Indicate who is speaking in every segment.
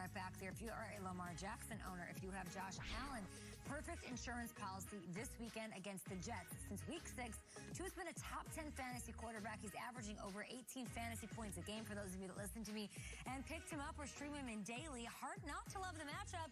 Speaker 1: right back there. If you are a Lamar Jackson owner, if you have Josh Allen, perfect insurance policy this weekend against the Jets. Since week 6, Tua's been a top 10 fantasy quarterback. He's averaging over 18 fantasy points a game for those of you that listen to me and picked him up or stream him in daily. Hard not to love the matchup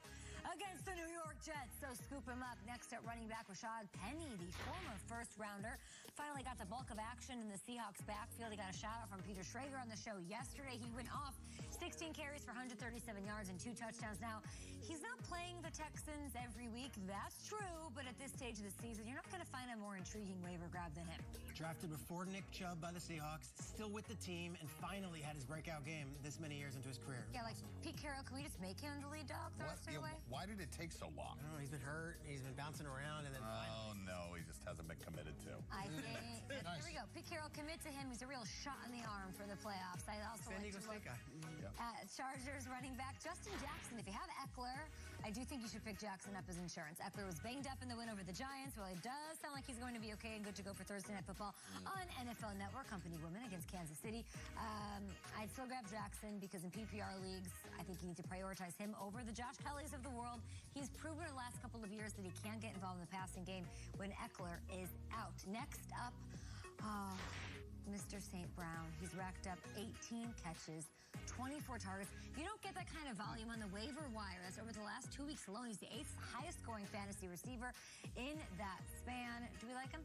Speaker 1: against the New York Jets. So scoop him up. Next at running back, Rashad Penny, the former first-rounder, finally got the bulk of action in the Seahawks backfield. He got a shout-out from Peter Schrager on the show yesterday. He went off 16 carries for 137 yards and 2 touchdowns. Now, he's not playing the Texans every week. That's true, but at this stage of the season, you're not going to find a more intriguing waiver grab than him.
Speaker 2: Drafted before Nick Chubb by the Seahawks, still with the team, and finally had his breakout game this many years into his career.
Speaker 1: Yeah, like Pete Carroll, can we just make him the lead dog the rest of the way?
Speaker 3: Why did it take so long?
Speaker 2: I don't know, he's been hurt, he's been bouncing around, and then finally.
Speaker 3: No, he just hasn't been committed to.
Speaker 1: I think, nice. Here we go. Pete Carroll, commit to him. He's a real shot in the arm for the playoffs. I also
Speaker 2: San
Speaker 1: like
Speaker 2: Diego
Speaker 1: to look
Speaker 2: State guy.
Speaker 1: at Chargers running back Justin Jackson. If you have Eckler, I do think you should pick Jackson up as insurance. Eckler was banged up in the win over the Giants. Well, it does sound like he's going to be okay and good to go for Thursday Night Football on NFL Network. Company women against Kansas City. I'd still grab Jackson because in PPR leagues, I think you need to prioritize him over the Josh Kellys of the world. He's proven in the last couple of years that he can get involved in the passing game when Eckler is out. Next up, Mr. St. Brown. He's racked up 18 catches, 24 targets. You don't get that kind of volume on the waiver wire. That's over the last 2 weeks alone. He's the 8th highest scoring fantasy receiver in that span. Do we like him?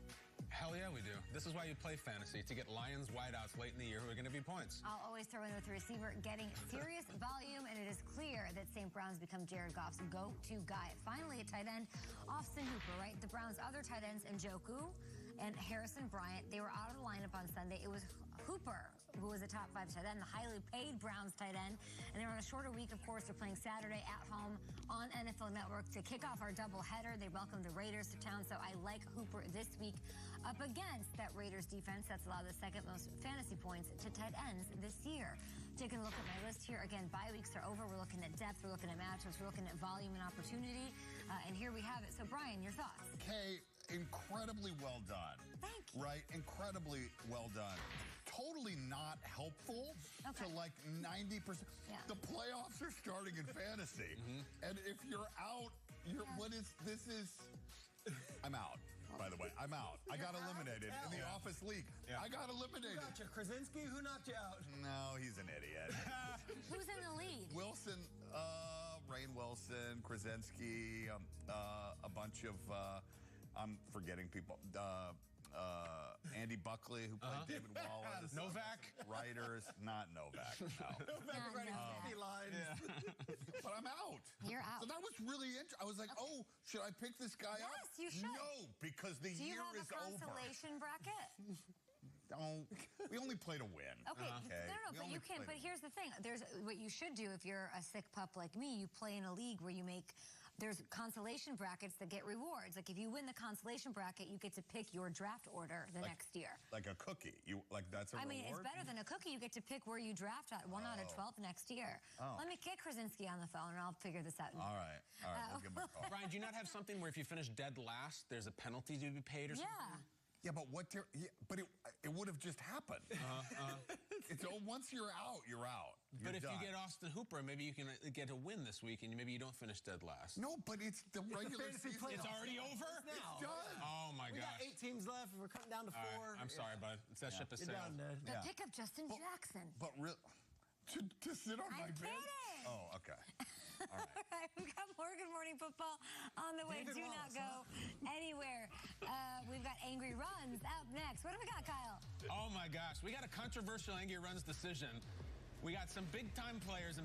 Speaker 4: Hell yeah, we do. This is why you play fantasy, to get Lions wideouts late in the year who are going to be points.
Speaker 1: I'll always throw in with the receiver getting serious volume, and it is clear that St. Brown's become Jared Goff's go-to guy. Finally, at tight end, Austin Hooper, right? The Browns' other tight ends, Njoku and Harrison Bryant, they were out of the lineup on Sunday. It was Hooper who was a top 5 tight end, the highly paid Browns tight end. And they're on a shorter week, of course. They're playing Saturday at home on NFL Network to kick off our doubleheader. They welcome the Raiders to town, so I like Hooper this week up against that Raiders defense that's allowed the second most fantasy points to tight ends this year. Taking a look at my list here. Again, bye weeks are over. We're looking at depth. We're looking at matchups. We're looking at volume and opportunity. And here we have it. So, Brian, your thoughts?
Speaker 3: Okay, incredibly well done.
Speaker 1: Thank you.
Speaker 3: Right? Incredibly well done. Totally not helpful to like 90%.
Speaker 1: Yeah.
Speaker 3: The playoffs are starting in fantasy. And if you're out, this is... I'm out, by the way. I'm out. I got eliminated in the office league. I got eliminated.
Speaker 2: Who got you? Krasinski? Who knocked you out?
Speaker 3: No, he's an idiot.
Speaker 1: Who's in the lead?
Speaker 3: Wilson, Rainn Wilson, Krasinski, a bunch of, I'm forgetting people. Andy Buckley, who played David Wallace.
Speaker 4: Novak?
Speaker 3: Writers. Not Novak, no.
Speaker 2: Novak writing funny lines.
Speaker 3: But I'm out.
Speaker 1: You're out.
Speaker 3: So that was really interesting. I was like, oh, should I pick this guy up?
Speaker 1: Yes, you should.
Speaker 3: No, because the year is over.
Speaker 1: Do you have a consolation bracket?
Speaker 3: Don't. We only play to win.
Speaker 1: Okay, no, but you can. But here's the thing. There's what you should do if you're a sick pup like me. You play in a league where you make. There's consolation brackets that get rewards. Like if you win the consolation bracket, you get to pick your draft order the next year.
Speaker 3: Like a cookie. That's a reward?
Speaker 1: I mean, it's better than a cookie. You get to pick where you draft at 1 out of 12 next year. Let me get Krasinski on the phone, and I'll figure this out.
Speaker 3: All right. We'll give him a call.
Speaker 4: Brian, do you not have something where if you finish dead last, there's a penalty to be paid or something?
Speaker 3: Yeah, but but it would have just happened. Once you're out, you're out.
Speaker 4: But if you get Austin Hooper, maybe you can get a win this week, and maybe you don't finish dead last.
Speaker 3: No, but it's the regular season.
Speaker 4: It's already over?
Speaker 2: Now.
Speaker 3: It's done.
Speaker 4: Oh, my gosh.
Speaker 2: We got 8 teams left. We're cutting down to 4.
Speaker 4: Right, I'm sorry, bud. It's that ship is sailed.
Speaker 1: But pick up Justin Jackson.
Speaker 3: But really, to sit on my bed? Oh, okay. All right.
Speaker 1: All right, we've got more Good Morning Football on the way. Do not go anywhere. We've got Angry Runs up next. What do we got, Kyle?
Speaker 4: Oh, my gosh. We got a controversial Angry Runs decision. We got some big-time players.